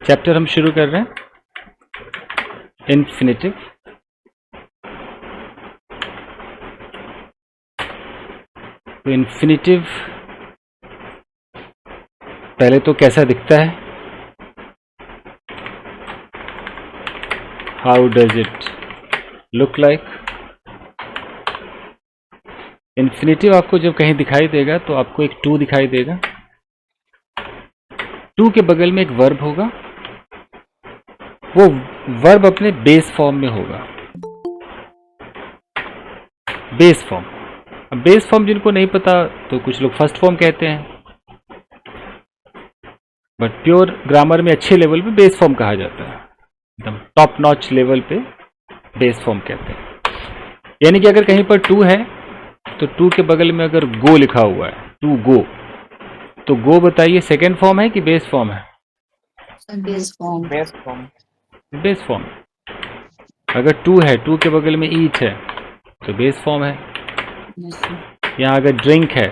Chapter हम शुरू कर रहे हैं इन्फिनिटिव। तो इन्फिनिटिव पहले तो कैसा दिखता है, how does it look like. Infinitive आपको जब कहीं दिखाई देगा तो आपको एक टू दिखाई देगा, टू के बगल में एक वर्ब होगा, वो वर्ब अपने बेस फॉर्म में होगा। बेस फॉर्म, अब बेस फॉर्म जिनको नहीं पता तो कुछ लोग फर्स्ट फॉर्म कहते हैं, बट प्योर ग्रामर में अच्छे लेवल पे बेस फॉर्म कहा जाता है, एकदम टॉप नॉच लेवल पे बेस फॉर्म कहते हैं। यानी कि अगर कहीं पर टू है तो टू के बगल में अगर गो लिखा हुआ है, टू गो, तो गो बताइए सेकेंड फॉर्म है कि बेस फॉर्म है? Base form. Base form. अगर टू है, टू के बगल में ईट है तो बेस फॉर्म है। यहाँ अगर ड्रिंक है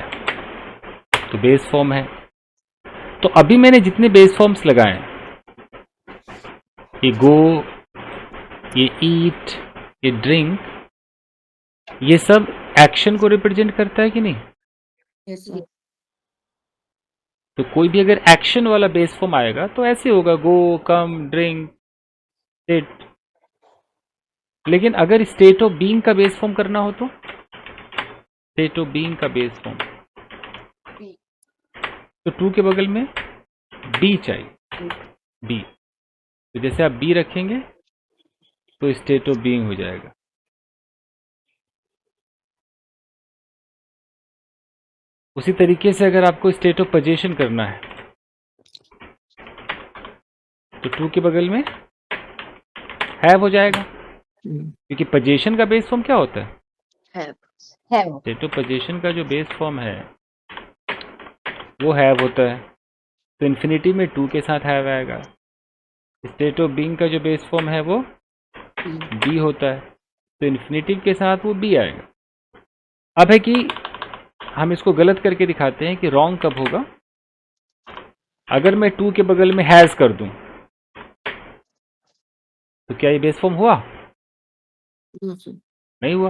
तो बेस फॉर्म है। तो अभी मैंने जितने बेस फॉर्म्स लगाए, ये गो, ये ईट, ये ड्रिंक, ये सब एक्शन को रिप्रेजेंट करता है कि नहीं? तो कोई भी अगर एक्शन वाला बेस फॉर्म आएगा तो ऐसे होगा, गो, कम, ड्रिंक, सिट। लेकिन अगर स्टेट ऑफ बीइंग का बेस फॉर्म करना हो तो स्टेट ऑफ बीइंग का बेस फॉर्म, तो टू के बगल में बी चाहिए, बी। तो जैसे आप बी रखेंगे तो स्टेट ऑफ बीइंग हो जाएगा। उसी तरीके से अगर आपको स्टेट ऑफ पोजीशन करना है तो टू के बगल में हैव हो जाएगा, क्योंकि पोजीशन का बेस फॉर्म क्या होता है? स्टेट ऑफ पोजीशन का जो बेस फॉर्म है वो हैव होता है। तो इन्फिनिटी में टू के साथ हैव आएगा। स्टेट ऑफ बीइंग का जो बेस फॉर्म है वो बी होता है, तो इन्फिनिटिव के साथ वो बी आएगा। अब है कि हम इसको गलत करके दिखाते हैं कि रॉन्ग कब होगा। अगर मैं टू के बगल में हैज कर दूं तो क्या ये बेस फॉर्म हुआ? नहीं हुआ,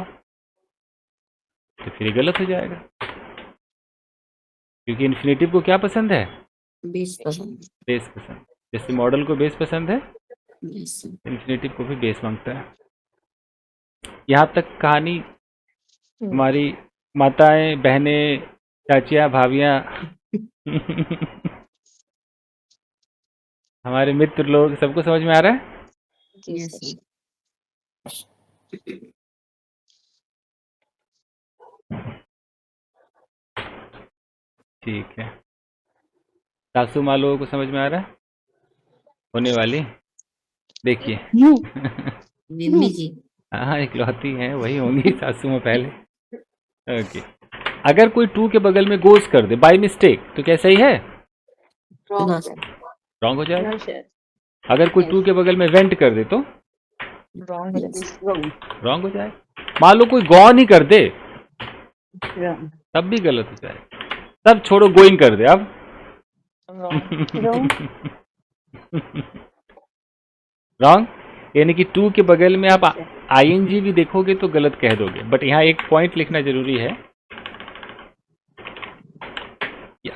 तो फिर ये गलत हो जाएगा, क्योंकि इन्फिनिटिव को क्या पसंद है? बेस पसंद। बेस पसंद। जैसे मॉडल को बेस पसंद है, इन्फिनिटिव को भी बेस मांगता है। यहाँ तक कहानी हमारी माताएं, बहनें, चाचियां, भाभियां हमारे मित्र लोग, सबको समझ में आ रहा है? ठीक है। सासू माँ लोगों को समझ में आ रहा है? होने वाली, देखिए मम्मी जी। हाँ, इकलौती हैं, वही होंगी सासू माँ पहले। ओके। अगर कोई टू के बगल में गोस कर दे बाय मिस्टेक तो क्या सही है? रॉन्ग हो जाएगा। अगर कोई टू के बगल में वेंट कर दे तो रॉन्ग हो जाएगा। मान लो कोई गॉन ही कर दे तब भी गलत हो जाएगा। तब छोड़ो, गोइंग कर दे अब रॉन्ग। यानी कि टू के बगल में आप आईएनजी भी देखोगे तो गलत कह दोगे। बट यहाँ एक पॉइंट लिखना जरूरी है कि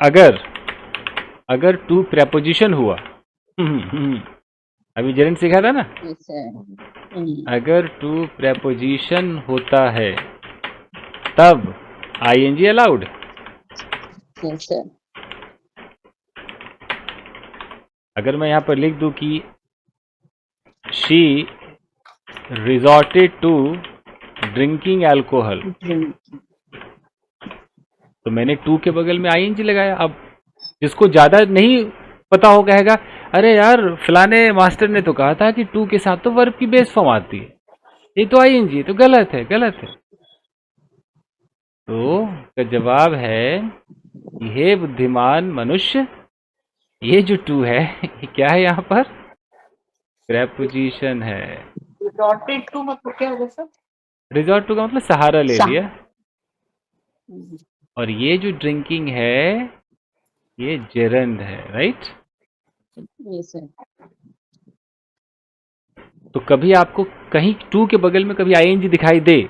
अगर टू प्रेपोजिशन हुआ, अभी जरन सीखा था ना, अगर टू प्रेपोजिशन होता है तब आईएनजी अलाउड। अगर मैं यहाँ पर लिख दूं कि she resorted to drinking alcohol, तो मैंने टू के बगल में आईएनजी लगाया। अब जिसको ज्यादा नहीं पता हो कहेगा, अरे यार फलाने मास्टर ने तो कहा था कि टू के साथ तो वर्ब की बेस फॉर्म आती है, ये तो आईएनजी, तो गलत है, गलत है। तो का जवाब है, ये बुद्धिमान मनुष्य, ये जो टू है ये क्या है? यहाँ पर प्रेपोजिशन है। रिजॉर्टेड टू मतलब क्या होगा सर? रिजॉर्ट टू का मतलब सहारा ले लिया। और ये जो ड्रिंकिंग है ये जेरंड है, राइट? तो कभी आपको कहीं टू के बगल में कभी आईएनजी दिखाई दे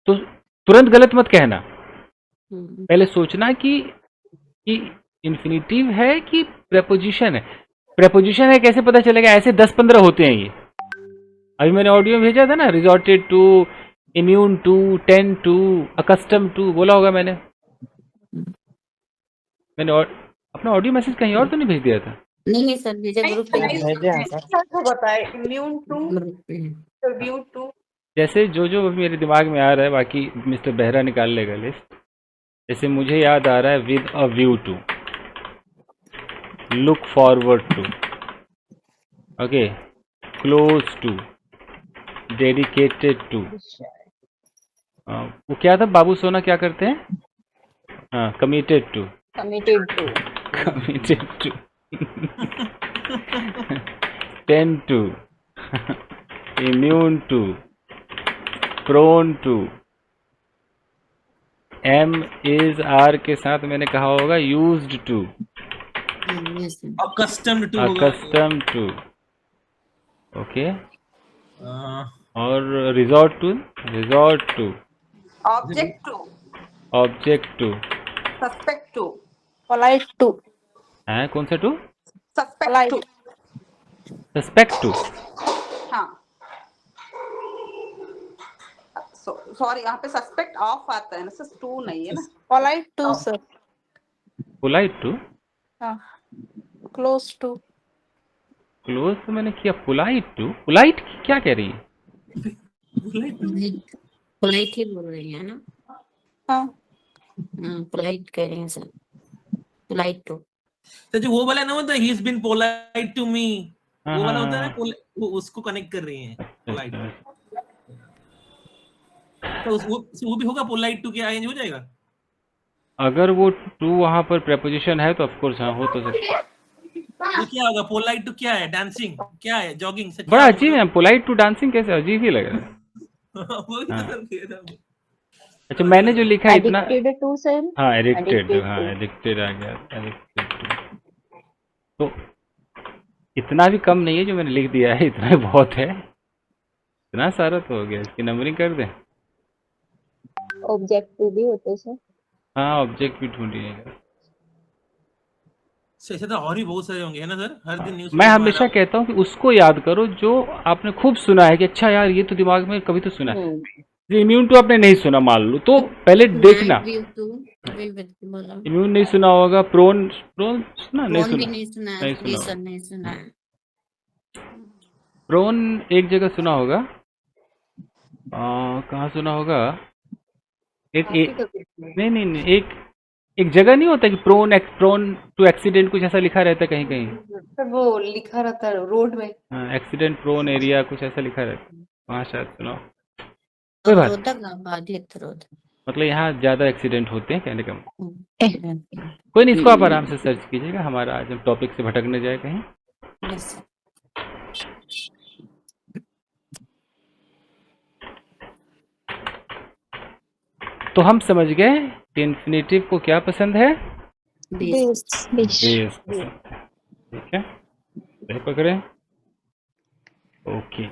तो तुरंत गलत मत कहना, पहले सोचना कि इन्फिनिटिव है कि प्रेपोजिशन है। प्रेपोजिशन है कैसे पता चलेगा? ऐसे 10-15 होते हैं ये। अभी मैंने ऑडियो भेजा था ना, resorted to, immune to, tend to, accustom to, बोला होगा मैंने अपना ऑडियो मैसेज कहीं और तो नहीं भेज दिया था? नहीं सर, भेजा ग्रुप पे बताए इम्यून टू जैसे जो जो अभी मेरे दिमाग में आ रहा है, बाकी मिस्टर बेहरा निकाल लेगा लिस्ट। जैसे मुझे याद आ रहा है with a view to, look forward to, okay, close to, dedicated to. वो क्या था बाबू सोना, क्या करते हैं? हाँ, committed to, committed to, tend to, immune to, prone to, M is R के साथ मैंने कहा होगा used to, accustomed to, accustom to, okay, और resort to, object to, suspect to, polite to, है कौन सा to? Suspect to, suspect to, हाँ सॉरी, यहाँ पे सस्पेक्ट ऑफ आता है ना सर, टू नहीं है ना। Polite to sir, polite to, हाँ, क्लोज टू, क्लोज तो मैंने किया, पोलाइट टू, पोलाइट क्या कह रही है? पोलाइट ही बोल रही है ना? हाँ, पोलाइट कह रही हैं सर, पोलाइट टू। तो जो वो वाला ना होता है, he is been polite to me, वो वाला होता है ना, वो उसको कनेक्ट कर रही हैं पोलाइट। तो वो भी होगा, पोलाइट टू के आईएनजी हो जाएगा। अगर वो टू वहां पर प्रेपोजिशन है तो ऑफ कोर्स हाँ हो तो सकता। तो क्या होगा? पोलाइट टू क्या है? डांसिंग क्या है? जॉगिंग? बड़ा अजीब है, पोलाइट टू डांसिंग कैसे, अजीब ही लग रहा है। वो भी तो कह रहा हूं। अच्छा, मैंने जो लिखा है इतना, एडिक्टेड टू सर, हाँ एडिक्टेड, हाँ एडिक्टेड आ गया, एडिक्टेड। तो इतना भी कम नहीं है जो मैंने लिख दिया है, इतना बहुत है, इतना सारा तो हो गया। इसकी नंबरिंग कर दें? ऑब्जेक्टिव भी होते सर, हाँ ऑब्जेक्ट भी ढूंढिएगा। ऐसे तो और भी बहुत सारे होंगे, है ना सर? हर दिन न्यूज़ मैं हमेशा कहता हूँ कि उसको याद करो जो आपने खूब सुना है, कि अच्छा यार ये तो दिमाग में कभी तो सुना है। इम्यून टू आपने नहीं सुना मान लो, तो पहले देखना। इम्यून नहीं सुना होगा, प्रोन सुना? नहीं सुना। प्रोन एक जगह सुना होगा, कहाँ सुना होगा? नहीं, एक जगह नहीं होता कि प्रोन टू एक्सीडेंट, कुछ ऐसा लिखा रहता है कहीं कहीं। सर वो लिखा रहता है रोड में, एक्सीडेंट प्रोन एरिया, कुछ ऐसा लिखा रहता है, वहाँ शायद सुना। कोई बात, मतलब यहाँ ज्यादा एक्सीडेंट होते हैं कहने का। कोई नहीं, इसको आप आराम से सर्च कीजिएगा, हमारा आज हम टॉपिक से भटक न जाए कहीं। तो हम समझ गए कि इन्फिनेटिव को क्या पसंद है? बेस पसंद है। ठीक है, सही पकड़े, ओके।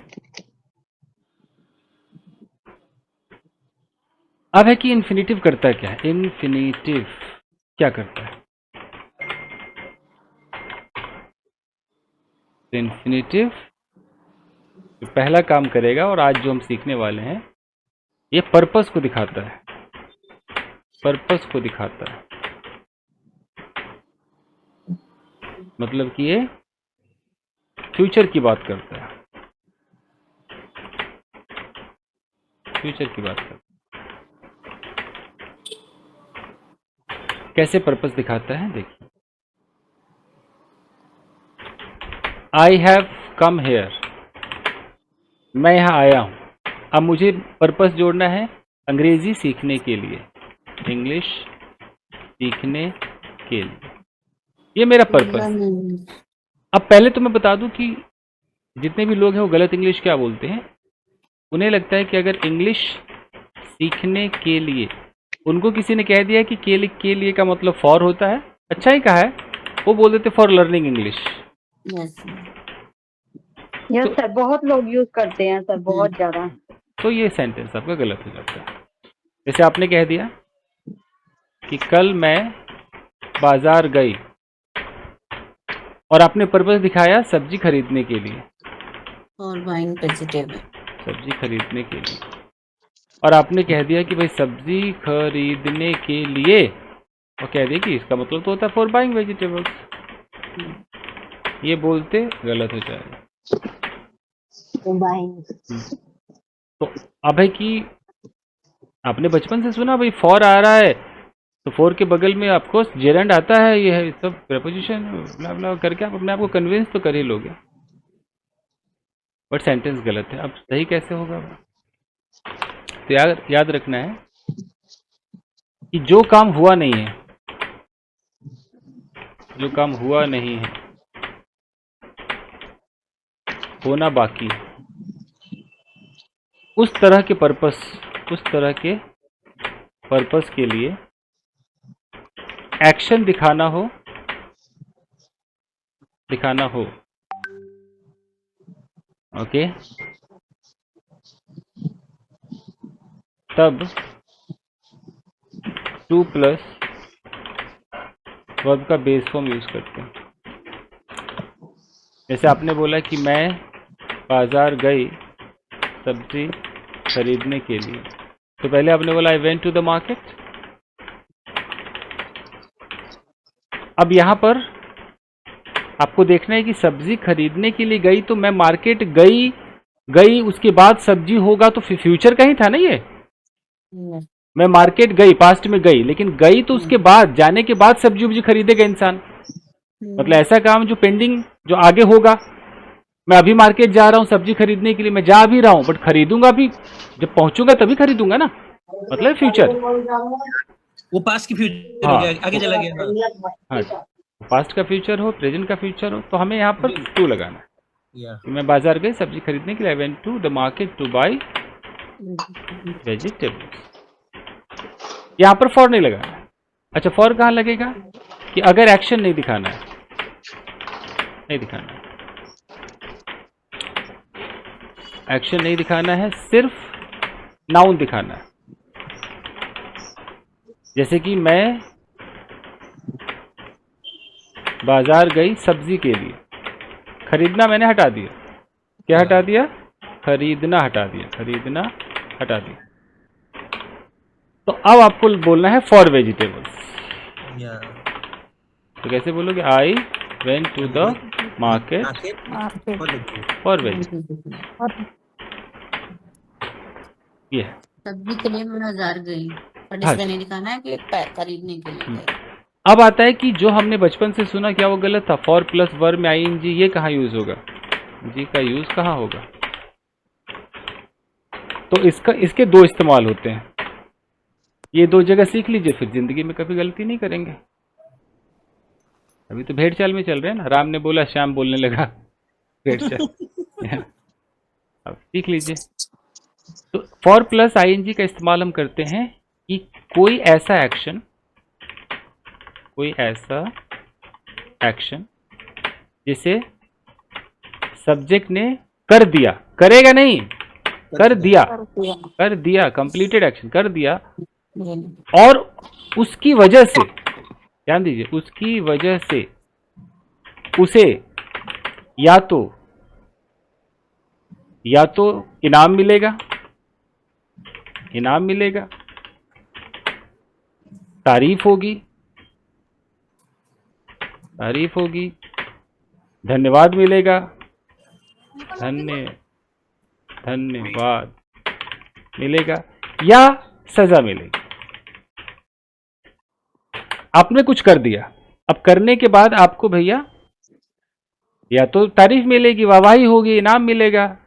अब है कि इन्फिनेटिव करता क्या है? इन्फिनेटिव क्या करता है? इन्फिनेटिव पहला काम करेगा, और आज जो हम सीखने वाले हैं, ये पर्पस को दिखाता है, पर्पस को दिखाता है। मतलब कि ये फ्यूचर की बात करता है, फ्यूचर की बात करता है। कैसे पर्पस दिखाता है देखिए, आई हैव कम हेयर, मैं यहाँ आया हूँ। अब मुझे पर्पस जोड़ना है अंग्रेजी सीखने के लिए, इंग्लिश सीखने के लिए, ये मेरा पर्पस। अब पहले तो मैं बता दूं कि जितने भी लोग हैं वो गलत इंग्लिश क्या बोलते हैं। उन्हें लगता है कि अगर इंग्लिश सीखने के लिए, उनको किसी ने कह दिया कि के लिए का मतलब फॉर होता है, अच्छा ही कहा है, वो बोल देते फॉर लर्निंग इंग्लिश। यस तो, सर, बहुत लोग यूज करते हैं सर, बहुत ज्यादा। तो ये सेंटेंस आपका गलत हो जाता है। जैसे आपने कह दिया कि कल मैं बाजार गई और आपने पर्पस दिखाया सब्जी खरीदने के लिए, और बाइंग वेजिटेबल। सब्जी खरीदने के लिए, और आपने कह दिया कि भाई सब्जी खरीदने के लिए, और कह दिया कि इसका मतलब तो होता है फॉर बाइंग वेजिटेबल्स। ये बोलते गलत हो जाएगा। तो अब है कि आपने बचपन से सुना भाई फॉर आ रहा है तो फॉर के बगल में ऑफकोर्स जेरेंड आता है, ये है सब प्रेपोजिशन ब्ला ब्ला करके आप अपने आप को कन्विंस तो कर ही लोगे, बट सेंटेंस गलत है। अब सही कैसे होगा? तो याद रखना है कि जो काम हुआ नहीं है, जो काम हुआ नहीं है, होना बाकी, उस तरह के पर्पस के लिए एक्शन दिखाना हो ओके, तब टू प्लस वर्ब का बेस फॉर्म यूज करते हैं। जैसे आपने बोला कि मैं बाजार गई सब्जी खरीदने के लिए, तो पहले आपने बोला I went to the market. अब यहाँ पर आपको देखना है कि सब्जी खरीदने के लिए गई, तो मैं मार्केट गई उसके बाद सब्जी होगा तो फ्यूचर का ही था ना ये। मैं मार्केट गई, पास्ट में गई, लेकिन गई तो उसके बाद, जाने के बाद सब्जी उब्जी खरीदेगा इंसान। मतलब ऐसा काम जो पेंडिंग, जो आगे होगा। मैं अभी मार्केट जा रहा हूँ सब्जी खरीदने के लिए, मैं जा भी रहा हूँ, बट खरीदूंगा भी जब पहुंचूंगा तभी खरीदूंगा ना, मतलब फ्यूचर। वो पास्ट की फ्यूचर हो गया, आगे चला गया। हाँ, पास्ट का फ्यूचर हो, प्रेजेंट का फ्यूचर हो, तो हमें यहाँ पर टू लगाना है। मैं बाजार गई सब्जी खरीदने के लिए, I went to the market to buy vegetables. यहाँ पर फॉर नहीं लगाना। अच्छा, फॉर कहाँ लगेगा? कि अगर एक्शन नहीं दिखाना है, एक्शन नहीं दिखाना है, सिर्फ नाउन दिखाना है। जैसे कि मैं बाजार गई सब्जी के लिए, खरीदना मैंने हटा दिया। क्या हटा दिया? खरीदना हटा दिया। तो अब आपको बोलना है फॉर वेजिटेबल्स। तो कैसे बोलोगे? I went to the market for vegetables. ये सब्जी के लिए मैं बाजार गई, और इसमें नहीं दिखाना है कि खरीदने के लिए गई। अब आता है कि जो हमने बचपन से सुना, क्या वो गलत था? फॉर प्लस वर्ब में आईएनजी, ये कहाँ यूज होगा? जी का यूज कहाँ होगा? तो इसके दो इस्तेमाल होते हैं। ये दो जगह सीख लीजिए, फिर जिंदगी में कभी गलती नहीं करेंगे। अभी तो भेड़ चाल में चल रहे हैं ना, राम ने बोला श्याम बोलने लगा भेड़ चाल। अब सीख लीजिए। तो फॉर प्लस आईएनजी का इस्तेमाल हम करते हैं कि कोई ऐसा एक्शन जिसे सब्जेक्ट ने कर दिया, करेगा नहीं, कर दिया, कंप्लीटेड एक्शन, कर दिया, और उसकी वजह से, ध्यान दीजिए, उसकी वजह से उसे या तो इनाम मिलेगा, तारीफ होगी, धन्यवाद मिलेगा, धन्यवाद मिलेगा, या सजा मिलेगी। आपने कुछ कर दिया, अब करने के बाद आपको भैया या तो तारीफ मिलेगी, वाहवाही होगी, इनाम मिलेगा,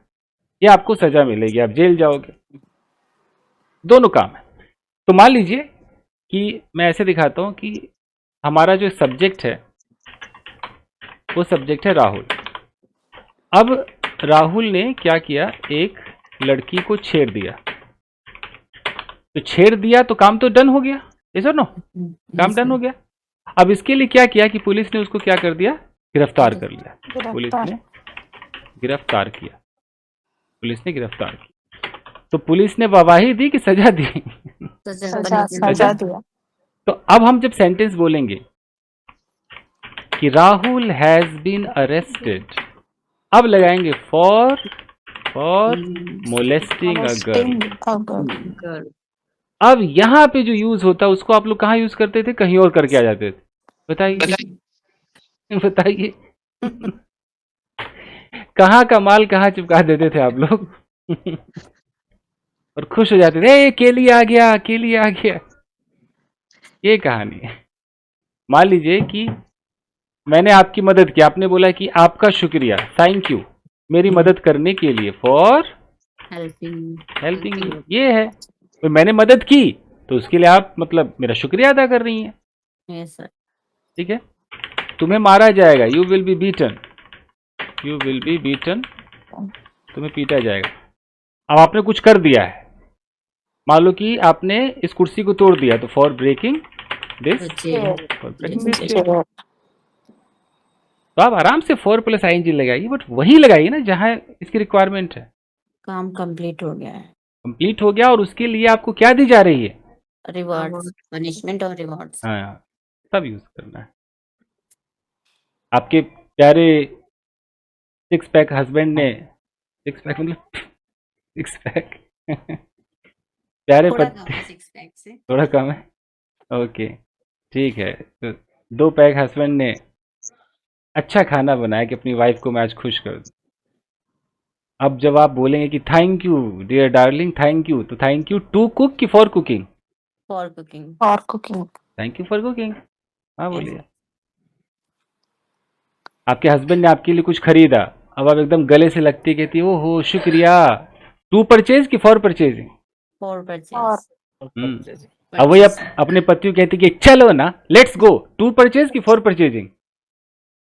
या आपको सजा मिलेगी, आप जेल जाओगे। दोनों काम है। तो मान लीजिए कि मैं ऐसे दिखाता हूं कि हमारा जो सब्जेक्ट है वो सब्जेक्ट है राहुल। अब राहुल ने क्या किया? एक लड़की को छेड़ दिया। तो छेड़ दिया तो काम तो डन हो गया, यस और नो? काम डन हो गया। अब इसके लिए क्या किया कि पुलिस ने उसको क्या कर दिया? गिरफ्तार कर लिया। पुलिस ने गिरफ्तार किया, पुलिस ने गिरफ्तार किया। तो पुलिस ने वाहवाही दी कि सजा दी? सजा दिया। तो अब हम जब सेंटेंस बोलेंगे कि राहुल हैज बीन अरेस्टेड, अब लगाएंगे फॉर मोलेस्टिंग अ गर्ल। अब यहाँ पे जो यूज होता है उसको आप लोग कहाँ यूज करते थे? कहीं और करके आ जाते थे। बताइए बताइए कहाँ का माल कहाँ चिपका देते थे आप लोग और खुश हो जाते थे, ए केली आ गया, केली आ गया। ये कहानी है। मान लीजिए कि मैंने आपकी मदद की, आपने बोला कि आपका शुक्रिया, थैंक यू मेरी मदद करने के लिए, फॉर हेल्पिंग। ये है तो मैंने मदद की तो उसके लिए आप मतलब मेरा शुक्रिया अदा कर रही हैं। Yes sir. ठीक है। तुम्हें मारा जाएगा, you will be beaten, you will be beaten, तुम्हें पीटा जाएगा। अब आपने कुछ कर दिया है, मान लो कि आपने इस कुर्सी को तोड़ दिया, तो फॉर ब्रेकिंग दिस, तो आप आराम से 4 + ing लगाइए, बट वही लगाइए ना जहां इसकी रिक्वायरमेंट है। काम कंप्लीट हो गया है। कंप्लीट हो गया और उसके लिए आपको क्या दी जा रही है? रिवॉर्ड्स, पनिशमेंट और रिवॉर्ड्स। हाँ, तब यूज करना है। आपके प्यारे 6 पैक हस्बैंड ने, 6 पैक मतलब 6 पैक प्यारे थोड़ा पति, कम है 6 पैक से। थोड़ा कम है, ओके ठीक है। तो 2 पैक हस्बैंड ने अच्छा खाना बनाया कि अपनी वाइफ को मैं आज खुश कर दूं। अब जब आप बोलेंगे कि thank you dear darling, thank you, तो थैंक यू टू कुक कि फॉर कुकिंग? For cooking. और cooking. Thank you for cooking. हाँ बोलिए। आपके हस्बैंड ने आपके लिए कुछ खरीदा, अब आप एकदम गले से लगती कहती ओ हो शुक्रिया, टू परचेज कि फॉर परचेजिंग? For purchase. अब वही अपने पति को कहती कि चलो ना लेट्स गो, टू परचेज कि फॉर परचेजिंग?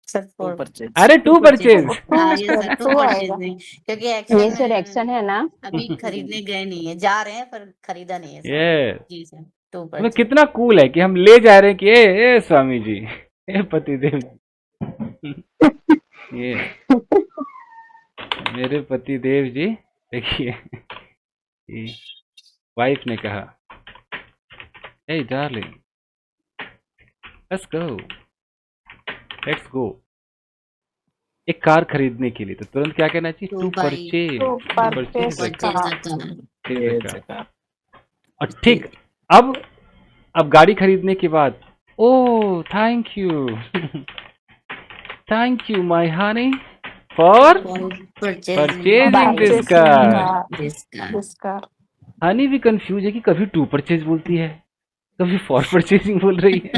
For purchase. अरे टू परचेज। हाँ ये सर, टू परचेजिंग, क्योंकि ये एक्शन सर एक्शन है ना। अभी खरीदने गए नहीं है, जा रहे हैं पर खरीदा नहीं है सर। ये जी सर, टू मतलब परचेज। कितना कूल है कि हम ले जा रहे हैं कि ए स्वामी जी, ए पतिदेव ये मेरे पतिदेव जी, देखिए वाइफ ने कहा hey darling let's go, let's go. एक कार खरीदने के लिए तो तुरंत क्या कहना चाहिए? टू परचेज, और ठीक। अब गाड़ी खरीदने के बाद oh thank you my honey for purchasing this car. Honey भी कंफ्यूज है कि कभी टू परचेज बोलती है, कभी फॉर परचेजिंग बोल रही है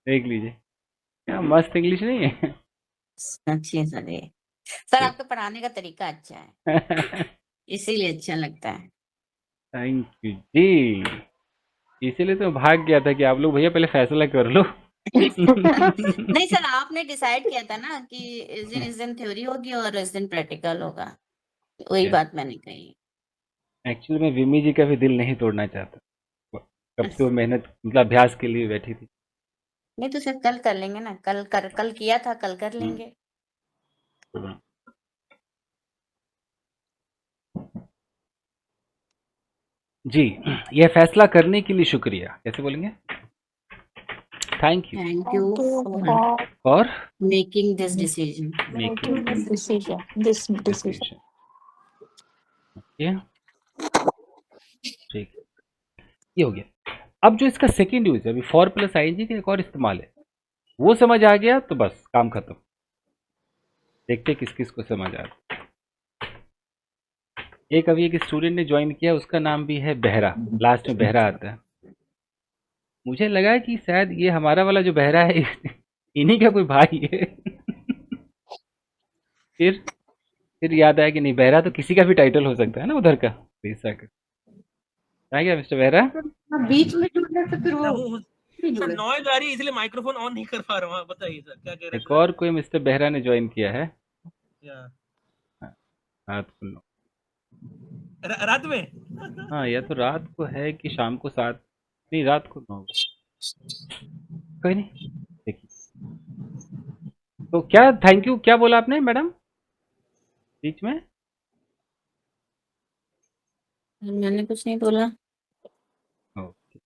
देख लीजिए क्या मस्त इंग्लिश नहीं है? अच्छी है सर। ये सर आपके पढ़ाने का तरीका अच्छा है इसीलिए अच्छा लगता है। थैंक यू जी, इसीलिए तो भाग गया था कि आप लोग भैया पहले फैसला कर लो नहीं सर, आपने डिसाइड किया था ना कि इस दिन थ्योरी होगी और इस दिन प्रैक्टिकल होगा, वही बात मैंने कही। एक्चुअली मैं विमी जी का भी दिल नहीं तोड़ना चाहता, कब से वो मेहनत मतलब अभ्यास के लिए बैठी थी। नहीं तो सर कल कर लेंगे ना, कल किया था, कल कर लेंगे। जी, यह फैसला करने के लिए शुक्रिया, कैसे बोलेंगे? Thank you for making this decision. ठीक, ये हो गया। अब जो इसका सेकेंड यूज है, अभी फॉर + ing का एक और इस्तेमाल है, वो समझ आ गया तो बस काम खत्म। देखते किस किस को समझ आ रहा। एक अभी एक स्टूडेंट ने ज्वाइन किया, उसका नाम भी है बहरा, लास्ट में बहरा आता है। मुझे लगा कि शायद ये हमारा वाला जो बहरा है इन्हीं का कोई भाई है फिर याद आया कि नहीं, बहरा तो किसी का भी टाइटल हो सकता है ना उधर का, ऐसा का क्या मिस्टर बहरा? बीच में जुड़ने से फिर वो सर नॉइज आ रही है इसलिए माइक्रोफोन ऑन नहीं कर पा रहा हूँ। बताइए सर क्या कह रहे हैं? एक और कोई मिस्टर बहरा ने ज्वाइन किया है रात को, रात में हाँ या तो रात को है कि शाम को 7, नहीं रात को 9, कोई नहीं देखिए। तो क्या थैंक यू क्या बोला आपने मैडम बीच में? मैंने कुछ नहीं बोला। ओके।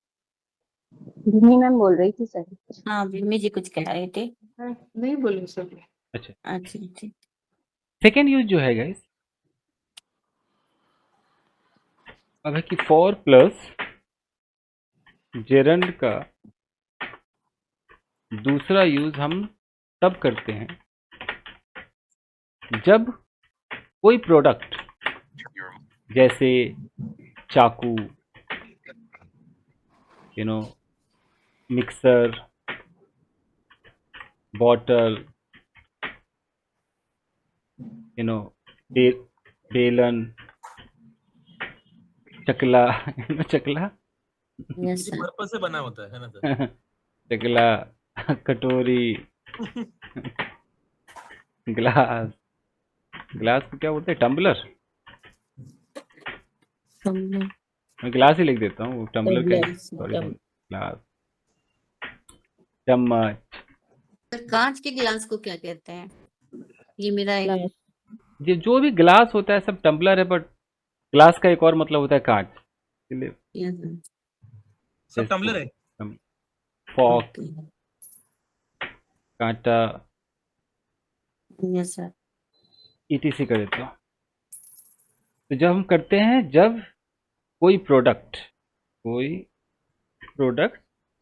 भूमि मैम बोल रही थी सर। हाँ भूमि जी कुछ कह रही थी। नहीं बोले सर। अच्छा, अच्छा ठीक। सेकेंड यूज जो है गाइस, अब है कि फॉर प्लस जेरंड का दूसरा यूज हम तब करते हैं जब कोई प्रोडक्ट जैसे चाकू, मिक्सर, बॉटल, बे, बेलन, चकला चकला यस किसी सर। पर्पस से बना होता है ना सर? चकला, कटोरी, ग्लास, ग्लास को क्या बोलते हैं? टम्बलर। मैं गिलास ही लिख देता हूँ, टम्बलर का सॉरी ग्लास, चम्मच। सर कांच के गिलास को क्या कहते हैं? ये मेरा एक ये जो भी ग्लास होता है सब टम्बलर है, बट ग्लास का एक और मतलब होता है कांच, इसलिए yes, sir. सब टम्बलर है। Fork, Okay. कांटा, Yes, sir. ETC कर देता हूँ। तो जब हम करते हैं, जब कोई प्रोडक्ट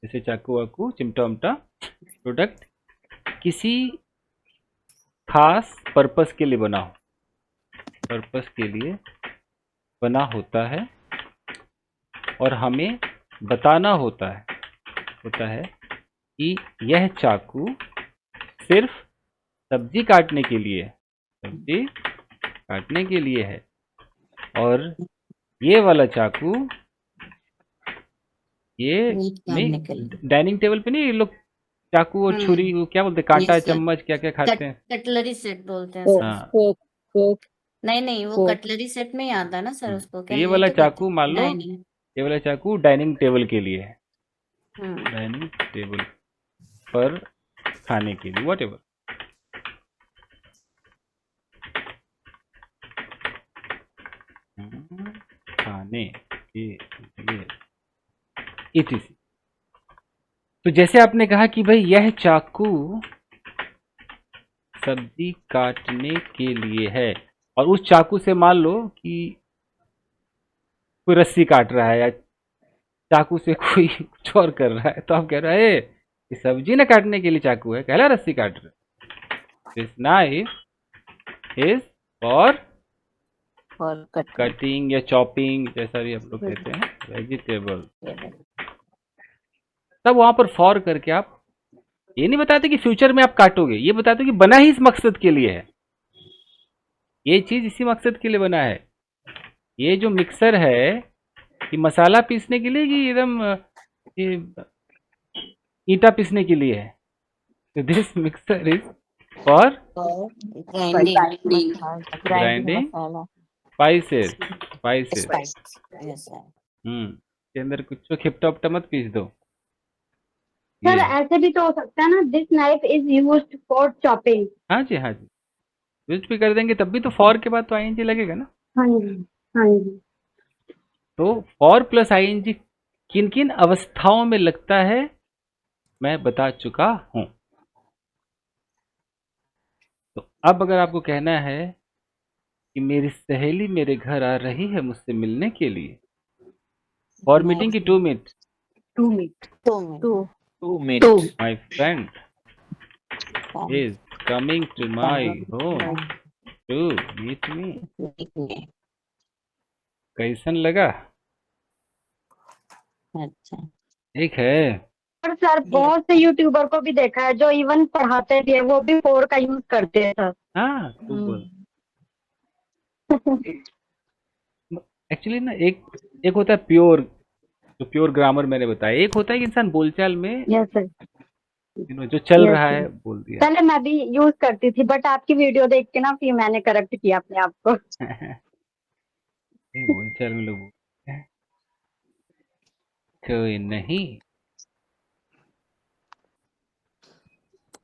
जैसे चाकू वाकू चिमटा उमटा प्रोडक्ट किसी खास पर्पस के लिए बना होता है और हमें बताना होता है कि यह चाकू सिर्फ सब्जी काटने के लिए है और ये वाला चाकू ये मीट काटने के लिए। डाइनिंग टेबल पे नहीं, ये लोग चाकू और छुरी वो क्या बोलते हैं, कांटा Yes, sir. चम्मच क्या क्या खाते हैं। कटलरी सेट बोलते हैं सर। हाँ, फोक नहीं वो Fork. कटलरी सेट में ही आता है ना सर, उसको क्या ये वाला तो चाकू मान लो, डाइनिंग। ये वाला चाकू डाइनिंग टेबल के लिए है, हम्म डाइनिंग टेबल पर खाने के लिए, व्हाटएवर। खाने के लिए etc। तो जैसे आपने कहा कि भाई यह चाकू सब्जी काटने के लिए है, और उस चाकू से मान लो कि कोई रस्सी काट रहा है या चाकू से कोई कुछ और कर रहा है, तो आप कह रहे हैं कि सब्जी न काटने के लिए चाकू है, कहला रस्सी काट रहा है। दिस नाइफ इज फॉर और कटिंग या चॉपिंग, जैसा भी आप लोग कहते हैं, वेजिटेबल। तब वहां पर फॉर करके आप ये नहीं बताते कि फ्यूचर में आप काटोगे, ये बताते कि बना ही इस मकसद के लिए है, ये चीज इसी मकसद के लिए बना है। ये जो मिक्सर है कि मसाला पीसने के लिए कि एकदम ईंटा पीसने के लिए है। This mixer is for grinding grinding spices yes sir. के अंदर कुछ खिपटा उपटा मत पीस दो। सर ये ऐसे भी तो हो सकता है ना, this knife is used for chopping. हाँ जी यूज भी कर देंगे तब भी तो फॉर के बाद तो आईएनजी लगेगा ना। हाँ जी हाँ जी। तो फॉर प्लस आईएनजी किन किन अवस्थाओं में लगता है मैं बता चुका हूं। तो अब अगर आपको कहना है कि मेरी सहेली मेरे घर आ रही है मुझसे मिलने के लिए, फॉर मीटिंग की 2 minute, 2 minute 2 my friend is coming to my home to meet me. कैसन लगा? अच्छा ठीक है। और सर बहुत से यूट्यूबर को भी देखा है जो इवन पढ़ाते भी है, वो भी फोर का यूज करते हैं सर। हाँ एक्चुअली ना एक होता है प्योर, जो प्योर ग्रामर मैंने बताया, एक होता है कि इंसान बोलचाल में यस सर। जो चल Yes, रहा sir. है बोल दिया। पहले मैं भी यूज करती थी, बट आपकी वीडियो देख के ना फिर मैंने करेक्ट किया अपने आप को। नहीं, बोलचाल में लोग बोलते हैं। कोई नहीं,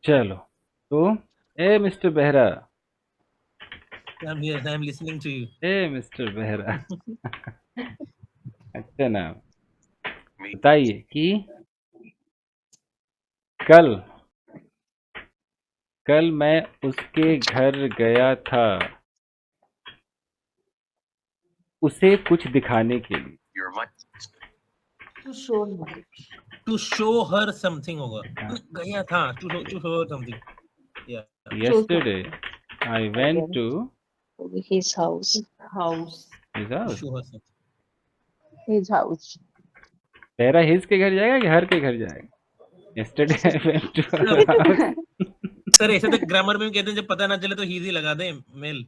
चलो। तो ए mister Behera, I'm here, I'm listening to you. ए मिस्टर बेहरा। अच्छा नाम। बताइए कि कल मैं उसके घर गया था उसे कुछ दिखाने के लिए। To show her something होगा। गया था to show her something. Yeah. Yesterday I went to his house. his To house। show her something. His house. तेरा हिज के घर जाएगा कि हर के घर जाएगा? Yesterday I went to her house। Sir ऐसे तो ग्रामर में कहते हैं जब पता ना चले तो ही लगा दे मेल।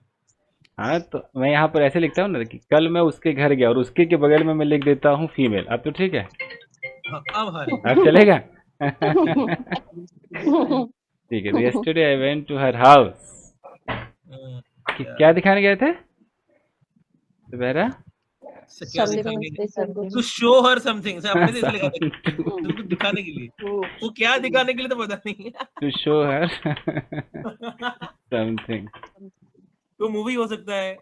हाँ तो मैं यहाँ पर ऐसे लिखता हूँ ना कि कल मैं उसके घर गया और उसके के बगल में मैं लिख देता हूँ फीमेल। अब तो ठीक है, हाँ, अब अब चलेगा। ठीक है, तो yesterday I went to her house। कि क्या दिखाने गए थे सुबेरा? To show her something sir अपने से लिखा था तुमको दिखाने के लिए। वो क्या दिखाने के लिए तो पता नहीं। To show her something. तो मूवी हो सकता है।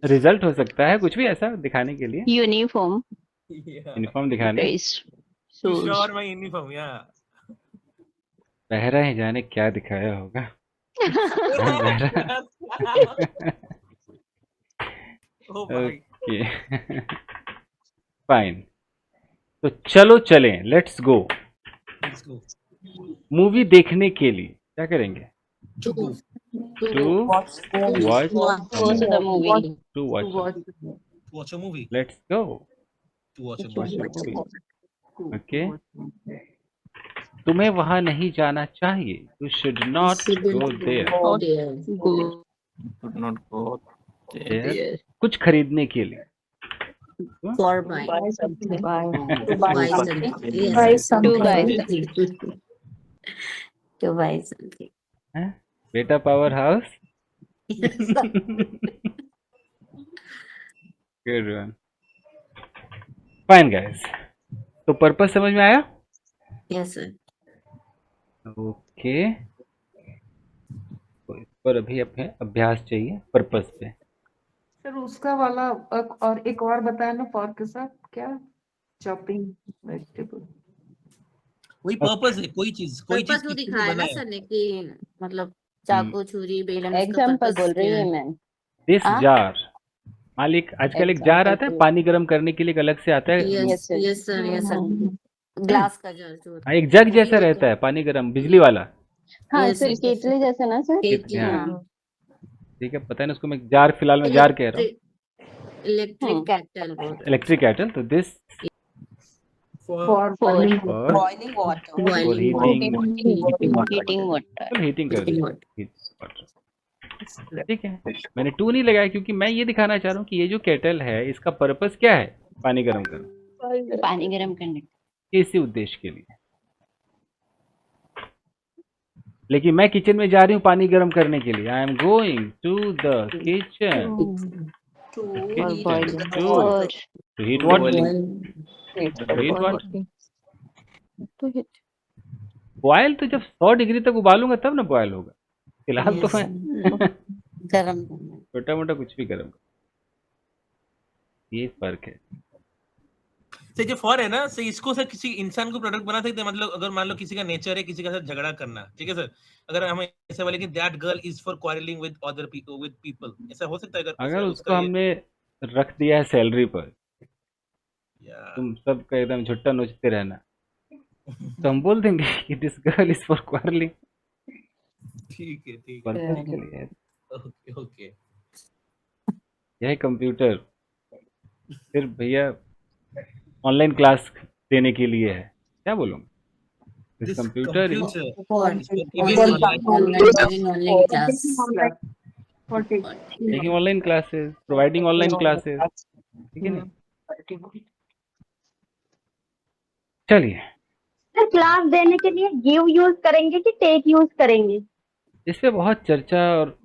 रिजल्ट हो सकता है, कुछ भी ऐसा दिखाने के लिए। Uniform. यूनिफॉर्म दिखाने। Dress. To Shoes. Show my uniform या बहरा ही जाने क्या दिखाया होगा। बहरा। ओ भाई ओके फाइन, तो चलो चलें, let's go. Let's go movie देखने के लिए क्या करेंगे? To go to watch Watch the movie. To watch. Watch a movie let's go. To watch a movie. Okay, तुम्हें वहां नहीं जाना चाहिए। You should not go there. Go. There कुछ खरीदने के लिए। For my Buy something. to buy something. Yes, Buy to something. buy something. To buy something. हैं? बेटा power house. Yes, sir. Good one. Fine guys, तो purpose समझ में आया? Yes, sir. ओके, तो इस पर अभी अपने अभ्यास चाहिए पर्पस पे। सर उसका वाला और एक और बताया ना फॉर के साथ क्या? Chopping vegetable. वही पर्पस है, कोई चीज पर्पस वो किस लिए दिखाया बना ना है। सर ने कि मतलब चाकू छुरी बेलन इसका Example पर्पस बोल रही क्या है है? मैम। दिस हाँ? जार, मालिक आजकल एक जार आता है पानी गर्म करने के लिए, एक अलग से आता है। Yes yes sir yes sir glass का जार जो होता हाँ, एक जग जैसा रहता है पानी गर्म, बिजली वाला। हाँ Yes, सर yes, केटली जैसा ना सर। केटली, हाँ। हाँ। ठीक है, पता नहीं उसको मैं जार, फिलहाल मैं जार कह रहा हूँ, इलेक्ट्रिक कैटल बोलते हैं। Electric kettle. तो this for for Boiling water. For Heating water. Heating कर Heating दी वाटर। ठीक है, मैंने टू नहीं लगाया क्योंकि मैं ये दिखाना चाह रहा हूँ कि ये जो केटल है इसका पर्पस क्या है? पानी गर्म करना, पानी गर्म करने। इसी उद्देश्य के लिए। लेकिन मैं किचन में जा रही हूँ पानी गर्म करने के लिए। I am going to the kitchen To kitchen heat the to water. heat water। Heat water। Boil तो जब 100 डिग्री तक उबालूंगा तब ना बॉयल होगा। फिलहाल तो मैं गरम छोटा मोटा कुछ भी गर्म, ये फर्क है। तो जो फॉर है ना, सर इसको सर किसी इंसान को प्रोडक्ट बना सकते हैं। मतलब अगर मान लो किसी का नेचर है किसी के साथ झगड़ा करना, ठीक है सर, अगर हम ऐसे बोले कि that girl is for quarrelling with other people, with people, ऐसा हो सकता है अगर उसको हमने रख दिया है सैलरी पर, तुम सबका एकदम झुट्टा नोचते रहना, तो हम बोल देंगे कि this girl is for quarrelling. ठीक है ठीक पर्पस के लिए। Okay okay. यह कंप्यूटर फिर भैया ऑनलाइन क्लास देने के लिए है, क्या बोलूं? This computer is taking online classes, providing online classes, ठीक है नहीं? चलिए, क्लास देने के लिए गिव यूज करेंगे कि टेक यूज करेंगे? इस पे बहुत चर्चा और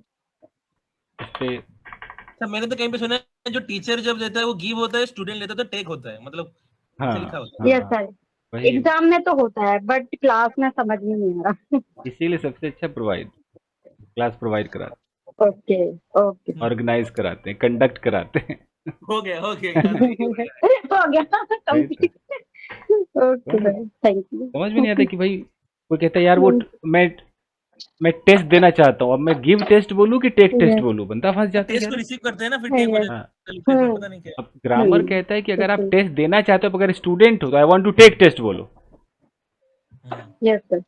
इस पे सर मैंने तो कहीं पे सुना है जो टीचर जब देता है वो गिव होता है, स्टूडेंट लेता है तो टेक होता है, मतलब हाँ, ऐसे लिखा होता है। Yes sir. वही एग्जाम में तो होता है बट क्लास में समझ में नहीं आ रहा। इसीलिए सबसे अच्छा क्लास प्रोवाइड कराते ओके ओके हैं, ऑर्गेनाइज कराते हैं, कंडक्ट कराते हैं। हो गया यार, ये हो गया। हो गया वही तो। कंप्लीट। ओके भाई, थैंक यू। समझ में नहीं आता कि भाई कोई कहता है यार वो मैं टेस्ट देना चाहता हूँ, अब मैं गिव टेस्ट बोलूँ कि टेक टेस्ट बोलूँ, बंदा फंस जाता है टेस्ट को यार। रिसीव करते हैं ना, फिर टेक हो जाता हाँ, है, लिखते हैं, पता नहीं क्या। अब ग्रामर कहता है कि अगर आप टेस्ट देना चाहते हो, अगर स्टूडेंट हो तो I want to take test बोलो। Yes sir.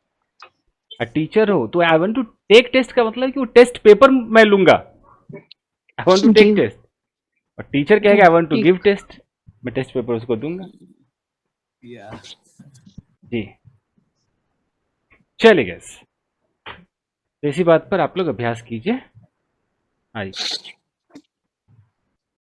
टीचर हो तो I want to take test का मतलब कि वो टेस्ट पेपर मैं लूंगा, I want to take test. और टीचर कहेगा I want to give test, मैं टेस्ट पेपर उसको दूंगा। या जी चलिए गैस, इसी बात पर आप लोग अभ्यास कीजिए। आइए।